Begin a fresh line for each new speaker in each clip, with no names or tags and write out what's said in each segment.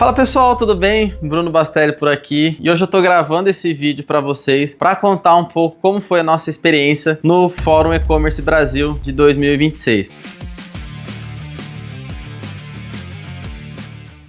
Fala pessoal, tudo bem? Bruno Bastelli por aqui e hoje eu tô gravando esse vídeo para vocês para contar um pouco como foi a nossa experiência no Fórum E-Commerce Brasil de 2026.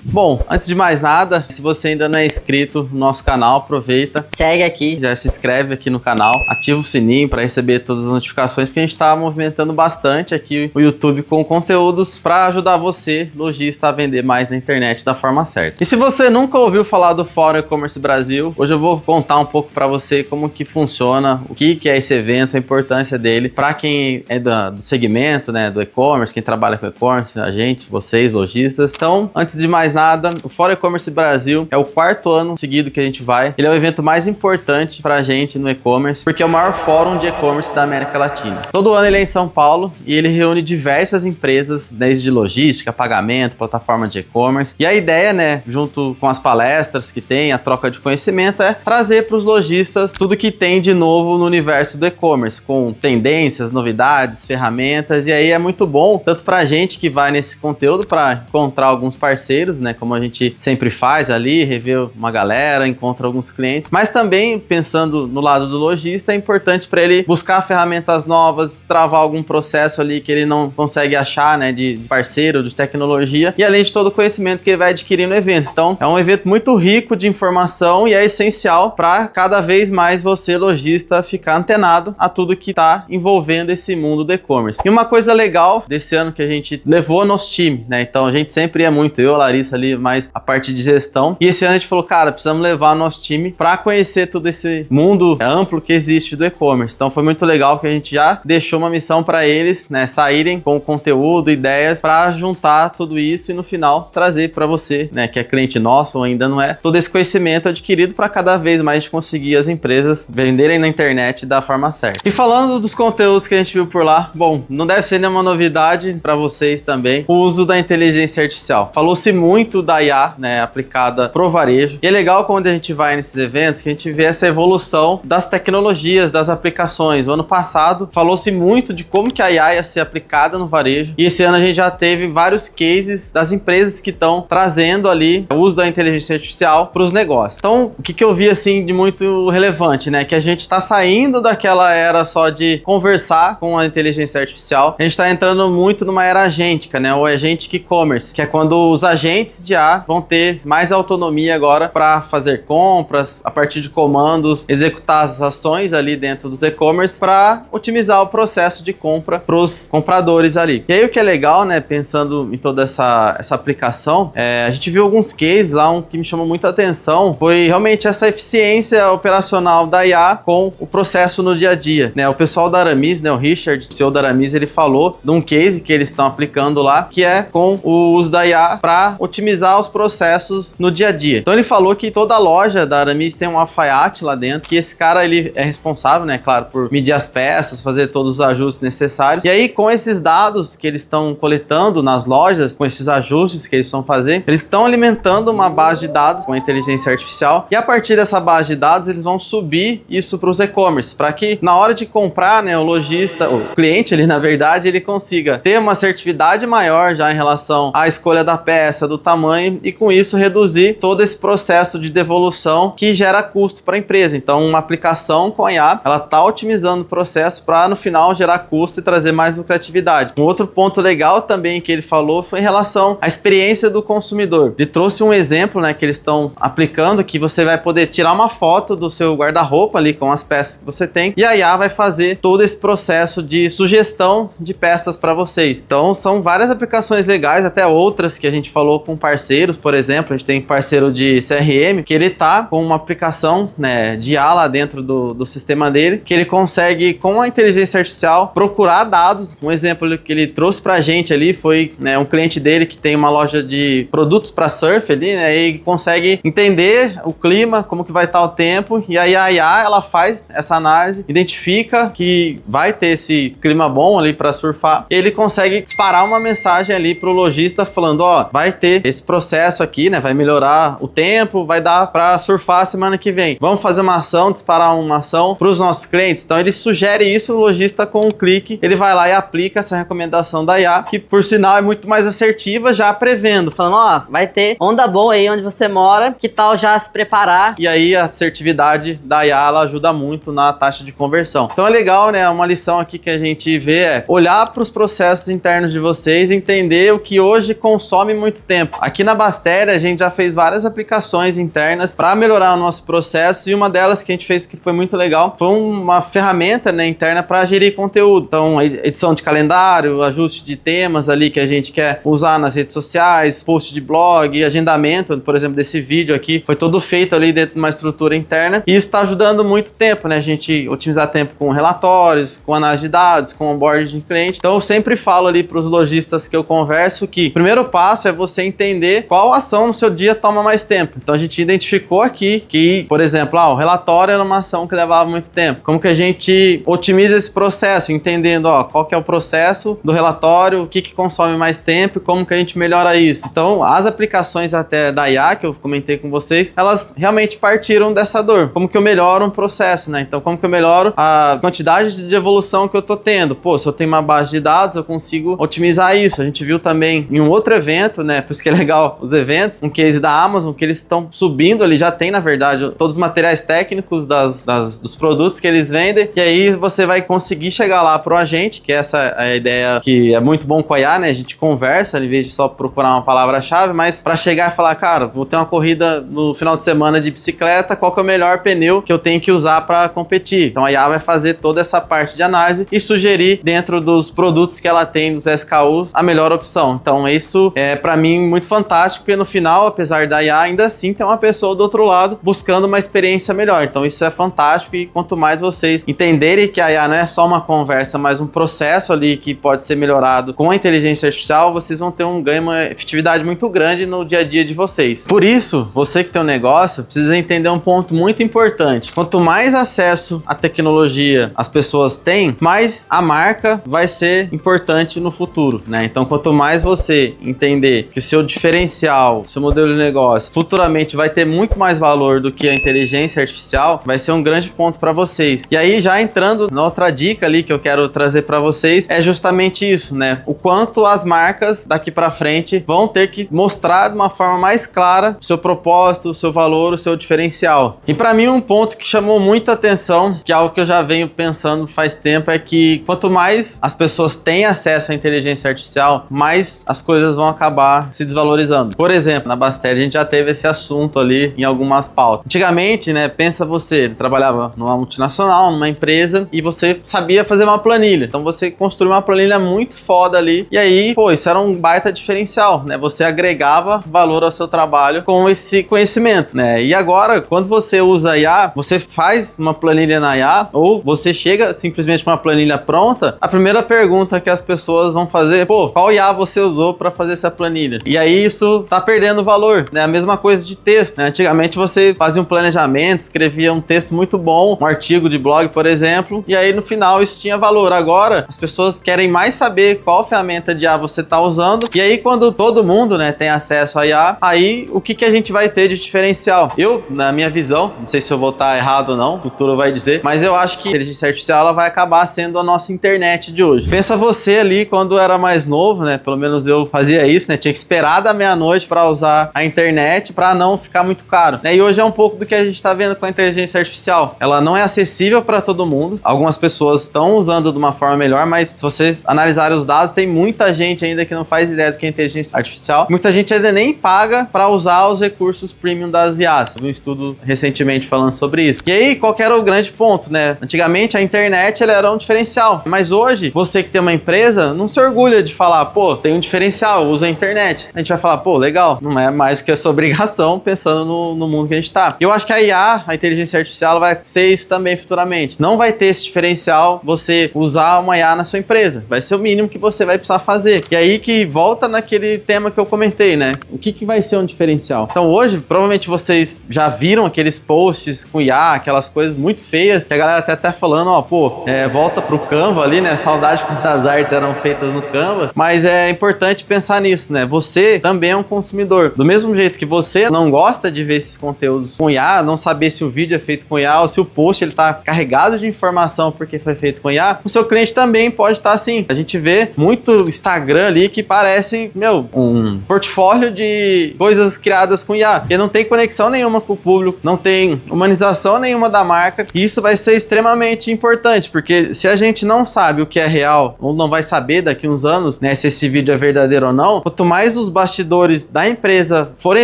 Bom, antes de mais nada, se você ainda não é inscrito no nosso canal, aproveita, segue aqui, já se inscreve aqui no canal, ativa o sininho para receber todas as notificações, porque a gente está movimentando bastante aqui o YouTube com conteúdos para ajudar você, lojista, a vender mais na internet da forma certa. E se você nunca ouviu falar do Fórum E-Commerce Brasil, hoje eu vou contar um pouco para você como que funciona, o que é esse evento, a importância dele para quem é do segmento, né, do e-commerce, quem trabalha com e-commerce, a gente, vocês, lojistas. Então, antes de mais nada, o Fórum E-Commerce Brasil é o 4º ano seguido que a gente vai. Ele é o evento mais importante pra gente no e-commerce, porque é o maior fórum de e-commerce da América Latina. Todo ano ele é em São Paulo e ele reúne diversas empresas, desde logística, pagamento, plataforma de e-commerce. E a ideia, né, junto com as palestras que tem, a troca de conhecimento, é trazer para os lojistas tudo que tem de novo no universo do e-commerce, com tendências, novidades, ferramentas. E aí é muito bom, tanto pra gente que vai nesse conteúdo, para encontrar alguns parceiros, né, como a gente sempre faz ali, rever uma galera, encontra alguns clientes, mas também pensando no lado do lojista, é importante para ele buscar ferramentas novas, travar algum processo ali que ele não consegue achar, né, de parceiro, de tecnologia, e além de todo o conhecimento que ele vai adquirir no evento. Então, é um evento muito rico de informação e é essencial para cada vez mais você, lojista, ficar antenado a tudo que está envolvendo esse mundo do e-commerce. E uma coisa legal desse ano que a gente levou nosso time, né, então a gente sempre ia muito, eu, a Larissa ali, mais a parte de gestão. E esse ano a gente falou, cara, precisamos levar nosso time para conhecer todo esse mundo amplo que existe do e-commerce. Então foi muito legal que a gente já deixou uma missão para eles, né, saírem com conteúdo, ideias para juntar tudo isso e no final trazer para você, né, que é cliente nosso ou ainda não é, todo esse conhecimento adquirido para cada vez mais conseguir as empresas venderem na internet da forma certa. E falando dos conteúdos que a gente viu por lá, bom, não deve ser nenhuma novidade para vocês também o uso da inteligência artificial. Falou-se muito da IA, né, aplicada pro varejo. E é legal quando a gente vai nesses eventos que a gente vê essa evolução das tecnologias, das aplicações. O ano passado falou-se muito de como que a IA ia ser aplicada no varejo. E esse ano a gente já teve vários cases das empresas que estão trazendo ali o uso da inteligência artificial para os negócios. Então, o que eu vi assim de muito relevante, né, que a gente está saindo daquela era só de conversar com a inteligência artificial. A gente está entrando muito numa era agêntica, né, o agentic e-commerce, que é quando os agentes de IA vão ter mais autonomia agora para fazer compras, a partir de comandos, executar as ações ali dentro dos e-commerce para otimizar o processo de compra para os compradores ali. E aí o que é legal, né, pensando em toda essa aplicação, a gente viu alguns cases lá, um que me chamou muita atenção foi realmente essa eficiência operacional da IA com o processo no dia a dia, né? O pessoal da Aramis, né, o Richard, o CEO da Aramis, ele falou de um case que eles estão aplicando lá, que é com o uso da IA para otimizar os processos no dia a dia. Então ele falou que toda loja da Aramis tem um alfaiate lá dentro, que esse cara ele é responsável, né, claro, por medir as peças, fazer todos os ajustes necessários. E aí com esses dados que eles estão coletando nas lojas, com esses ajustes que eles precisam fazer, eles estão alimentando uma base de dados com a inteligência artificial e a partir dessa base de dados eles vão subir isso para os e-commerce, para que na hora de comprar, né, o lojista, o cliente ele na verdade ele consiga ter uma assertividade maior já em relação à escolha da peça, do tamanho e com isso reduzir todo esse processo de devolução que gera custo para a empresa. Então uma aplicação com a IA, ela está otimizando o processo para no final gerar custo e trazer mais lucratividade. Um outro ponto legal também que ele falou foi em relação à experiência do consumidor. Ele trouxe um exemplo, né, que eles estão aplicando, que você vai poder tirar uma foto do seu guarda-roupa ali com as peças que você tem e a IA vai fazer todo esse processo de sugestão de peças para vocês. Então são várias aplicações legais, até outras que a gente falou com parceiros, por exemplo, a gente tem parceiro de CRM, que ele tá com uma aplicação, né, de IA lá dentro do sistema dele, que ele consegue, com a inteligência artificial, procurar dados. Um exemplo que ele trouxe pra gente ali foi, né, um cliente dele que tem uma loja de produtos para surf ali, né, e consegue entender o clima, como que vai estar o tempo, e aí a IA, ela faz essa análise, identifica que vai ter esse clima bom ali para surfar, e ele consegue disparar uma mensagem ali pro lojista falando, ó, vai ter esse processo aqui, né, vai melhorar o tempo, vai dar para surfar semana que vem. Vamos fazer uma ação, disparar uma ação para os nossos clientes. Então ele sugere isso, o lojista com um clique, ele vai lá e aplica essa recomendação da IA, que por sinal é muito mais assertiva, já prevendo.
Falando, ó, vai ter onda boa aí onde você mora, que tal já se preparar?
E aí a assertividade da IA, ela ajuda muito na taxa de conversão. Então é legal, né, uma lição aqui que a gente vê é olhar para os processos internos de vocês, entender o que hoje consome muito tempo. Aqui na Bastéria a gente já fez várias aplicações internas para melhorar o nosso processo, e uma delas que a gente fez que foi muito legal foi uma ferramenta, né, interna para gerir conteúdo. Então edição de calendário, ajuste de temas ali que a gente quer usar nas redes sociais, post de blog, agendamento, por exemplo, desse vídeo aqui, foi todo feito ali dentro de uma estrutura interna, e isso está ajudando muito tempo, né, a gente otimizar tempo com relatórios, com análise de dados, com onboarding de cliente. Então eu sempre falo ali para os lojistas que eu converso que o primeiro passo é você entender qual ação no seu dia toma mais tempo. Então a gente identificou aqui que, por exemplo, o relatório era uma ação que levava muito tempo. Como que a gente otimiza esse processo, entendendo qual que é o processo do relatório, o que consome mais tempo e como que a gente melhora isso. Então as aplicações até da IA que eu comentei com vocês, elas realmente partiram dessa dor. Como que eu melhoro um processo, né? Então como que eu melhoro a quantidade de evolução que eu tô tendo? Pô, se eu tenho uma base de dados, eu consigo otimizar isso. A gente viu também em um outro evento, né? Por isso que é legal os eventos, um case da Amazon, que eles estão subindo ali, já tem na verdade todos os materiais técnicos dos produtos que eles vendem, e aí você vai conseguir chegar lá pro agente, que essa é a ideia que é muito bom com a IA, né? A gente conversa, em vez de só procurar uma palavra-chave, mas para chegar e falar, cara, vou ter uma corrida no final de semana de bicicleta, qual que é o melhor pneu que eu tenho que usar para competir? Então a IA vai fazer toda essa parte de análise e sugerir dentro dos produtos que ela tem, dos SKUs, a melhor opção. Então isso é para mim muito fantástico, porque no final, apesar da IA, ainda assim tem uma pessoa do outro lado buscando uma experiência melhor. Então isso é fantástico, e quanto mais vocês entenderem que a IA não é só uma conversa, mas um processo ali que pode ser melhorado com a inteligência artificial, vocês vão ter um ganho, uma efetividade muito grande no dia a dia de vocês. Por isso, você que tem um negócio, precisa entender um ponto muito importante. Quanto mais acesso à tecnologia as pessoas têm, mais a marca vai ser importante no futuro, né? Então, quanto mais você entender que o seu diferencial, o seu modelo de negócio, futuramente vai ter muito mais valor do que a inteligência artificial, vai ser um grande ponto para vocês. E aí, já entrando na outra dica ali que eu quero trazer para vocês, é justamente isso, né? O quanto as marcas daqui para frente vão ter que mostrar de uma forma mais clara o seu propósito, o seu valor, o seu diferencial. E para mim, um ponto que chamou muita atenção, que é algo que eu já venho pensando faz tempo, é que quanto mais as pessoas têm acesso à inteligência artificial, mais as coisas vão acabar se desvalorizando. Por exemplo, na Bastéria a gente já teve esse assunto ali em algumas pautas. Antigamente, né, pensa você, trabalhava numa multinacional, numa empresa, e você sabia fazer uma planilha. Então você construiu uma planilha muito foda ali, e aí, pô, isso era um baita diferencial, né? Você agregava valor ao seu trabalho com esse conhecimento, né? E agora, quando você usa a IA, você faz uma planilha na IA, ou você chega simplesmente com uma planilha pronta, a primeira pergunta que as pessoas vão fazer, pô, qual IA você usou para fazer essa planilha? E aí isso tá perdendo valor, né? A mesma coisa de texto, né? Antigamente você fazia um planejamento, escrevia um texto muito bom, um artigo de blog, por exemplo, e aí no final isso tinha valor. Agora, as pessoas querem mais saber qual ferramenta de IA você tá usando, e aí quando todo mundo, né, tem acesso a IA, aí o que a gente vai ter de diferencial? Eu, na minha visão, não sei se eu vou estar errado ou não, o futuro vai dizer, mas eu acho que a inteligência artificial ela vai acabar sendo a nossa internet de hoje. Pensa você ali quando era mais novo, né, pelo menos eu fazia isso, né, tinha que esperar da meia-noite para usar a internet para não ficar muito caro, né, e hoje é um pouco do que a gente está vendo com a inteligência artificial. Ela não é acessível para todo mundo, algumas pessoas estão usando de uma forma melhor, mas se você analisar os dados, tem muita gente ainda que não faz ideia do que é inteligência artificial, muita gente ainda nem paga para usar os recursos premium das IAs. Vi um estudo recentemente falando sobre isso. E aí, qual que era o grande ponto, né? Antigamente a internet ela era um diferencial, mas hoje você que tem uma empresa não se orgulha de falar, pô, tem um diferencial, usa a internet. A gente vai falar, pô, legal, não é mais que a sua obrigação pensando no mundo que a gente tá. Eu acho que a IA, a inteligência artificial, ela vai ser isso também futuramente. Não vai ter esse diferencial você usar uma IA na sua empresa. Vai ser o mínimo que você vai precisar fazer. E aí que volta naquele tema que eu comentei, né? O que vai ser um diferencial? Então hoje, provavelmente vocês já viram aqueles posts com IA, aquelas coisas muito feias, que a galera até falando, ó, pô, volta pro Canva ali, né? Saudade quando as artes eram feitas no Canva. Mas é importante pensar nisso, né? Você também é um consumidor. Do mesmo jeito que você não gosta de ver esses conteúdos com IA, não saber se o vídeo é feito com IA ou se o post ele tá carregado de informação porque foi feito com IA, o seu cliente também pode estar assim. A gente vê muito Instagram ali que parece, um portfólio de coisas criadas com IA, que não tem conexão nenhuma com o público, não tem humanização nenhuma da marca, e isso vai ser extremamente importante, porque se a gente não sabe o que é real, ou não vai saber daqui uns anos, né, se esse vídeo é verdadeiro ou não, quanto mais os bastidores da empresa forem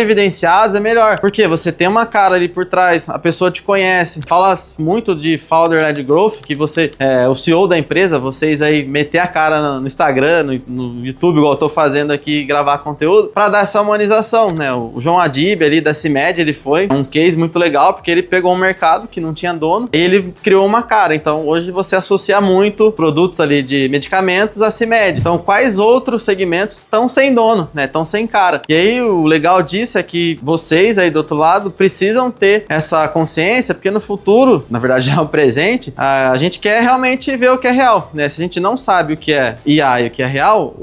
evidenciados, é melhor, porque você tem uma cara ali por trás, a pessoa te conhece, fala muito de Founder-led Growth, que você é o CEO da empresa, vocês aí meter a cara no Instagram, no YouTube, igual eu tô fazendo aqui, gravar conteúdo, para dar essa humanização, né? O João Adib ali da CIMED, ele foi um case muito legal, porque ele pegou um mercado que não tinha dono, e ele criou uma cara. Então hoje você associa muito produtos ali de medicamentos à CIMED. Então quais outros segmentos estão sem dono, né? Estão sem cara. E aí o legal disso é que vocês aí do outro lado precisam ter essa consciência, porque no futuro, na verdade já é o presente, a gente quer realmente ver o que é real, né? Se a gente não sabe o que é IA e o que é real,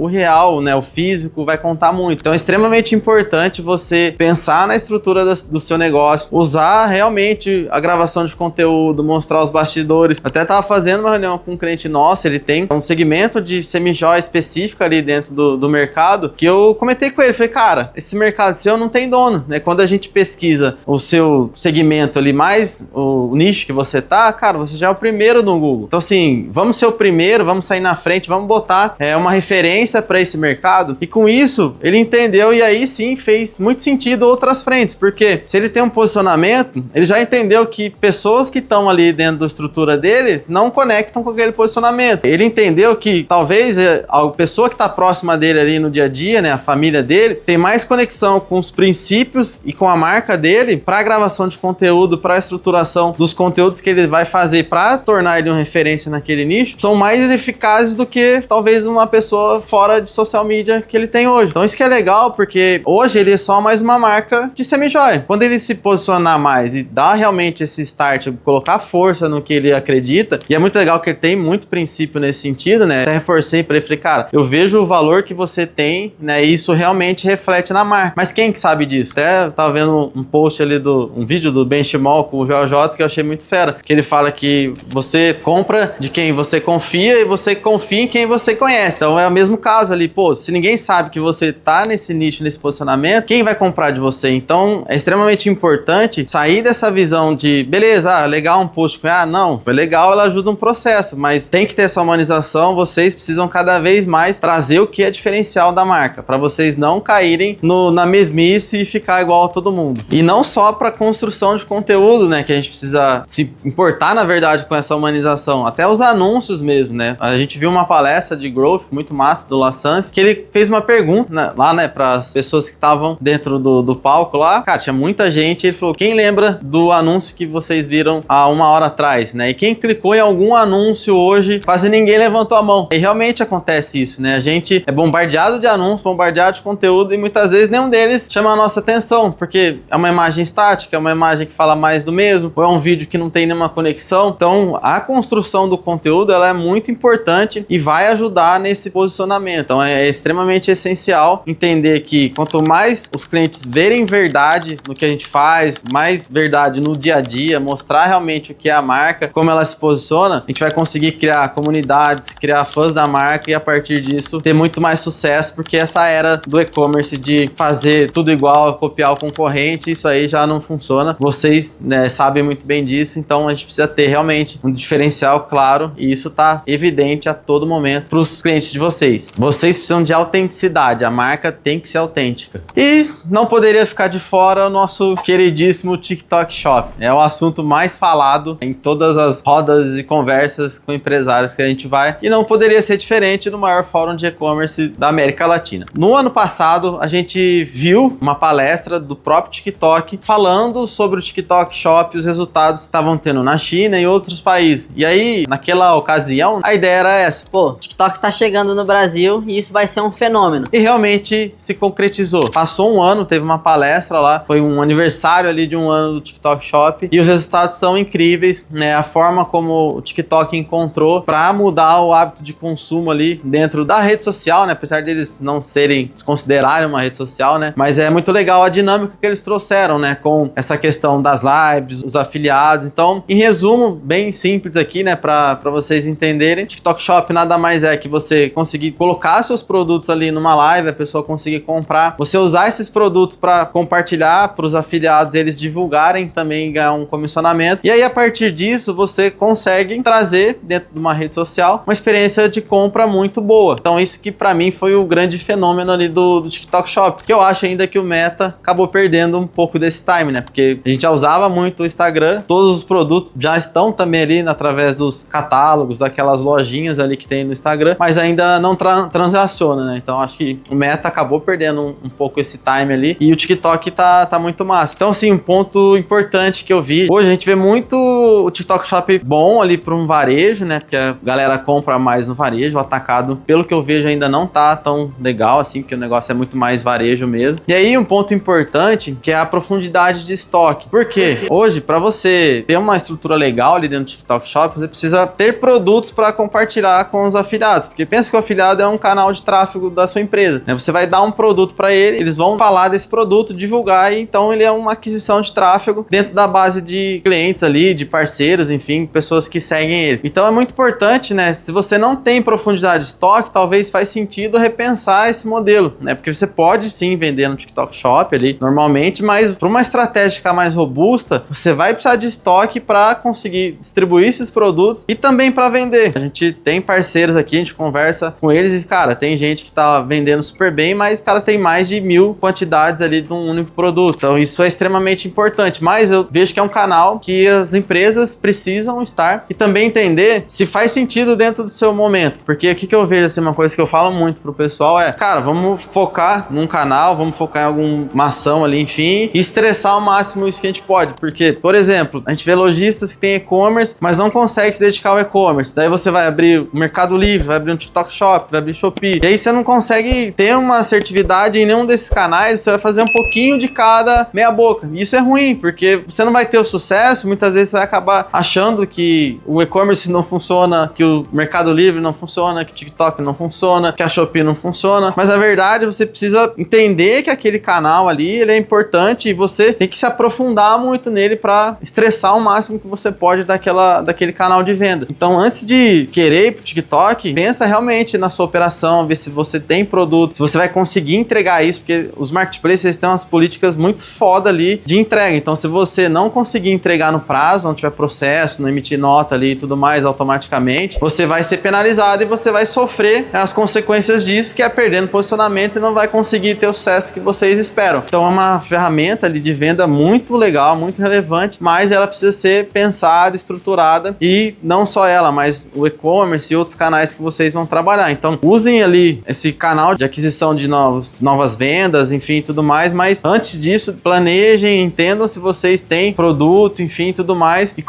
né, o físico vai contar muito. Então é extremamente importante você pensar na estrutura do seu negócio, usar realmente a gravação de conteúdo, mostrar os bastidores. Até tava fazendo uma reunião com um cliente nosso, ele tem um segmento de semijoia específico ali dentro do mercado, que eu comentei com ele, falei, cara, esse mercado seu não tem dono, né? Quando a gente pesquisa o seu segmento ali, mais o nicho que você tá, cara, você já é o primeiro no Google. Então assim, vamos ser o primeiro, vamos sair na frente, vamos botar uma referência para esse mercado. E com isso, ele entendeu e aí sim fez muito sentido outras frentes, porque se ele tem um posicionamento, ele já entendeu que pessoas que estão ali dentro da estrutura dele não conectam com aquele posicionamento. Ele entendeu que talvez a pessoa que está próxima dele ali no dia a dia, né, a família dele, tem mais conexão com os princípios e com a marca dele para a gravação de conteúdo, para a estruturação dos conteúdos que ele vai fazer para tornar ele uma referência naquele nicho, são mais eficazes do que talvez uma pessoa fora de social media que ele tem hoje. Então isso que é legal, porque hoje ele é só mais uma marca de semijoia. Quando ele se posicionar mais e dar realmente esse start, colocar força no que ele acredita, e é muito legal que ele tem muito princípio nesse sentido, né? Até reforcei para ele, falei, cara, eu vejo o valor que você tem, né? E isso realmente reflete na marca. Mas quem que sabe disso? Até tava vendo um post ali um vídeo do Benchimol com o JJ que eu achei muito fera, que ele fala que você compra de quem você confia e você confia em quem você conhece. Então é o mesmo caso ali, pô, se ninguém sabe que você tá nesse nicho, nesse posicionamento, quem vai comprar de você? Então é extremamente importante sair dessa visão de, beleza, legal um post com não, é legal, ela ajuda um processo, mas tem que ter essa humanização, vocês precisam cada vez mais trazer o que é diferencial da marca, para vocês não caírem na mesmice e ficar igual a todo mundo. E não só para construção de conteúdo, né, que a gente precisa se importar, na verdade, com essa humanização, até os anúncios mesmo, né? A gente viu uma palestra de growth muito massa do Lassance, que ele fez uma pergunta, né, lá, né, para as pessoas que estavam dentro do palco lá. Cara, tinha muita gente, ele falou, quem lembra do anúncio que vocês viram há 1 hora atrás, né? E quem clicou em algum anúncio hoje, quase ninguém levantou a mão. E realmente acontece isso, né? A gente é bombardeado de anúncios, bombardeado de conteúdo e muitas vezes nenhum deles chama a nossa atenção, porque é uma imagem estática, é uma imagem que fala mais do mesmo, ou é um vídeo que não tem nenhuma conexão. Então, a construção do conteúdo, ela é muito importante e vai ajudar nesse posicionamento. Então, é extremamente essencial entender que quanto mais os clientes verem verdade no que a gente faz, mais verdade no dia a dia, mostrar realmente o que é a marca, como ela se posiciona, a gente vai conseguir criar comunidades, criar fãs da marca e a partir disso ter muito mais sucesso, porque essa era do e-commerce de fazer tudo igual, copiar o concorrente, isso aí já não funciona. Vocês, né, sabem muito bem disso, então a gente precisa ter realmente um diferencial claro e isso tá evidente a todo momento para os clientes de vocês. Vocês precisam de autenticidade, a marca tem que ser autêntica. E não poderia ficar de fora o nosso queridíssimo TikTok Shop. É o assunto mais falado em todas as rodas e conversas com empresários que a gente vai e não poderia ser diferente no maior fórum de e-commerce da América Latina. No ano passado, a gente viu uma palestra do próprio TikTok falando sobre o TikTok Shop e os resultados que estavam tendo na China e outros países. E aí, naquela ocasião, a ideia era essa.
Pô, o TikTok tá chegando no Brasil e isso vai ser um fenômeno.
E realmente se concretizou. Passou um ano, teve uma palestra lá, foi um aniversário ali de 1 ano do TikTok Shop e os resultados são incríveis, né? A forma como o TikTok encontrou para mudar o hábito de consumo ali dentro da rede social, né? Apesar deles não serem considerarem uma rede social, né? Mas é muito legal a dinâmica que eles trouxeram, né? Com essa questão das lives, os afiliados. Então, em resumo, bem simples aqui, né? Pra vocês entenderem, TikTok Shop nada mais é que você conseguir colocar seus produtos ali numa live, a pessoa conseguir comprar, você usar esses produtos para compartilhar para os afiliados, eles divulgarem também, ganhar um comissionamento. E aí, a partir disso, você consegue trazer dentro de uma rede social uma experiência de compra muito boa. Então, isso que para mim foi o grande fenômeno ali do TikTok Shop, que eu acho ainda que o Meta acabou perdendo um pouco desse time, né? Porque a gente já usava muito o Instagram, todos os produtos já estão também ali através dos catálogos, daquelas lojinhas ali que tem no Instagram, mas ainda não transaciona, né? Então acho que o Meta acabou perdendo um pouco esse time ali e o TikTok tá muito massa. Então, sim, um ponto importante que eu vi, hoje a gente vê muito o TikTok Shop bom ali para um varejo, né? Porque a galera compra mais no varejo, o atacado, pelo que eu vejo, ainda não tá tão legal assim, porque o negócio é muito mais varejo mesmo. E aí, um ponto importante, que é a profundidade de estoque. Por quê? Hoje, para você ter uma estrutura legal ali dentro do TikTok Shop, você precisa ter produtos para compartilhar com os afiliados, porque pensa que o afiliado é um canal de tráfego da sua empresa, né? Você vai dar um produto para ele, eles vão falar desse produto, divulgar, e então ele é uma aquisição de tráfego dentro da base de clientes ali, de parceiros, enfim, pessoas que seguem ele. Então é muito importante, né? Se você não tem profundidade de estoque, talvez faz sentido repensar esse modelo, né? Porque você pode sim vender no TikTok Shop ali normalmente, mas para uma estratégia ficar mais robusta, você vai precisar de estoque para conseguir distribuir esses produtos e também para vender. A gente tem parceiros aqui, a gente conversa com eles e, cara, tem gente que tá vendendo super bem, mas, cara, tem mais de 1000 quantidades ali de um único produto. Então, isso é extremamente importante. Mas eu vejo que é um canal que as empresas precisam estar e também entender se faz sentido dentro do seu momento. Porque aqui que eu vejo, assim, uma coisa que eu falo muito pro pessoal é, cara, vamos focar num canal, vamos focar em alguma ação ali, enfim, e estressar ao máximo isso que a gente pode. Porque, por exemplo, a gente vê lojistas que tem e-commerce, mas não consegue se dedicar ao e-commerce. Daí você vai abrir o Mercado Livre, vai abrir um TikTok Shop, vai abrir Shopee. E aí você não consegue ter uma assertividade em nenhum desses canais, você vai fazer um pouquinho de cada meia boca. E isso é ruim, porque você não vai ter o sucesso, muitas vezes você vai acabar achando que o e-commerce não funciona, que o Mercado Livre não funciona, que o TikTok não funciona, que a Shopee não funciona. Mas a verdade, você precisa entender que aquele canal ali, ele é importante e você tem que se aprofundar muito nele para estressar o máximo que você pode daquele canal de venda. Então, antes de querer ir pro TikTok, pensa realmente na sua operação, ver se você tem produto, se você vai conseguir entregar isso, porque os marketplaces eles têm umas políticas muito foda ali de entrega. Então, se você não conseguir entregar no prazo, não tiver processo, não emitir nota ali e tudo mais automaticamente, você vai ser penalizado e você vai sofrer as consequências disso, que é perdendo posicionamento e não vai conseguir ter o sucesso que vocês esperam. Então, é uma ferramenta ali de venda muito legal, muito relevante, mas ela precisa ser pensada, estruturada, e não só ela, mas o e-commerce e outros canais que vocês vão trabalhar. Então, usem ali esse canal de aquisição de novas vendas, enfim, tudo mais, mas antes disso, planejem, entendam se vocês têm produto, enfim, tudo mais, e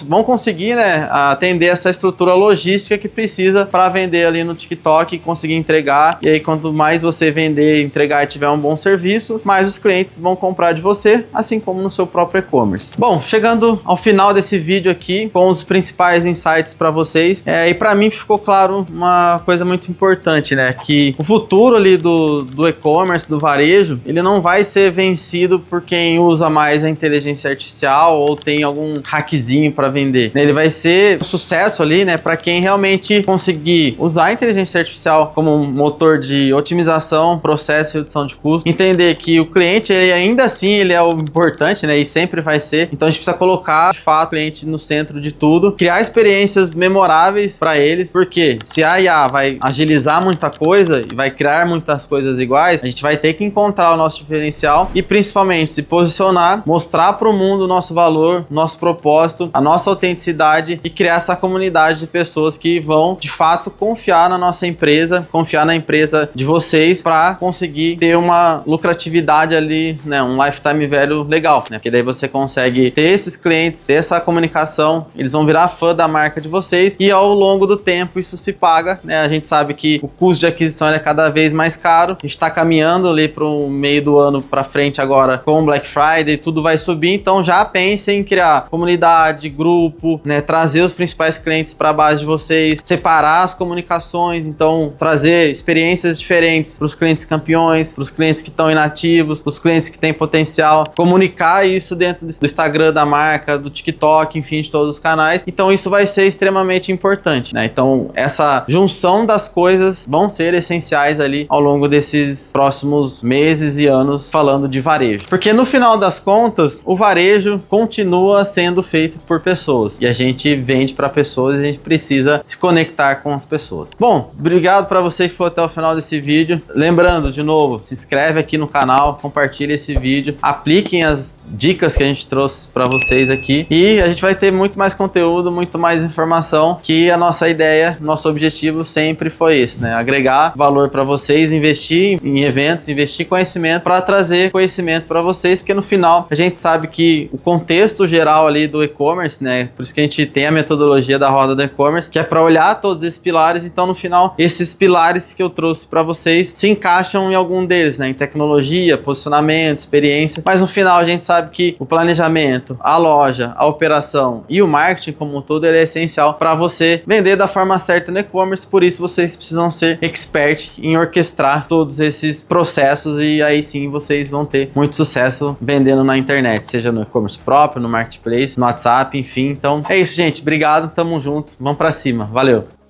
vão conseguir, né, atender essa estrutura logística que precisa para vender ali no TikTok e conseguir entregar. E aí, quanto mais você vender, entregar e tiver um bom serviço, mais os clientes vão comprar de você, assim como no seu próprio e-commerce. Bom, chegando ao final desse vídeo aqui, com os principais insights para vocês, e para mim ficou claro uma coisa muito importante, né, que o futuro ali do e-commerce, do varejo, ele não vai ser vencido por quem usa mais a inteligência artificial ou tem algum hackzinho para vender. Ele vai ser um sucesso ali, né, para quem realmente conseguir usar a inteligência artificial como um motor de otimização, processo e redução de custo, entender que o cliente, ele, ainda assim, ele é o importante, né, e sempre vai ser. Então a gente precisa colocar, de fato, o cliente no centro de tudo, criar experiências memoráveis para eles, porque se a IA vai agilizar muita coisa e vai criar muitas coisas iguais, a gente vai ter que encontrar o nosso diferencial e principalmente se posicionar, mostrar para o mundo o nosso valor, nosso propósito, a nossa autenticidade e criar essa comunidade de pessoas que vão, de fato, confiar na nossa empresa, confiar na empresa de vocês para conseguir ter uma lucratividade ali, né, um lifetime value legal, né? Porque daí você consegue ter esses clientes, ter essa comunicação, eles vão virar fã da marca de vocês e ao longo do tempo isso se paga, né? A gente sabe que o custo de aquisição é cada vez mais caro, a gente está caminhando ali para o meio do ano para frente agora com o Black Friday, tudo vai subir, então já pense em criar montar comunidade, grupo, né? Trazer os principais clientes para a base de vocês, separar as comunicações, então trazer experiências diferentes para os clientes campeões, para os clientes que estão inativos, para os clientes que têm potencial, comunicar isso dentro do Instagram da marca, do TikTok, enfim, de todos os canais. Então isso vai ser extremamente importante, né? Então essa junção das coisas vão ser essenciais ali ao longo desses próximos meses e anos falando de varejo. Porque no final das contas, o varejo continua sendo feito por pessoas e a gente vende para pessoas e a gente precisa se conectar com as pessoas. Bom, obrigado para você que foi até o final desse vídeo. Lembrando, de novo, se inscreve aqui no canal, compartilha esse vídeo, apliquem as dicas que a gente trouxe para vocês aqui e a gente vai ter muito mais conteúdo, muito mais informação, que a nossa ideia, nosso objetivo sempre foi esse, né? Agregar valor para vocês, investir em eventos, investir em conhecimento para trazer conhecimento para vocês, porque no final a gente sabe que o contexto geral ali do e-commerce, né? Por isso que a gente tem a metodologia da roda do e-commerce, que é para olhar todos esses pilares. Então no final, esses pilares que eu trouxe para vocês se encaixam em algum deles, né? Em tecnologia, posicionamento, experiência, mas no final a gente sabe que o planejamento, a loja, a operação e o marketing como um todo, ele é essencial para você vender da forma certa no e-commerce. Por isso vocês precisam ser expert em orquestrar todos esses processos e aí sim vocês vão ter muito sucesso vendendo na internet, seja no e-commerce próprio, no marketplace, no WhatsApp, enfim. Então é isso, gente. Obrigado, tamo junto. Vamos para cima. Valeu!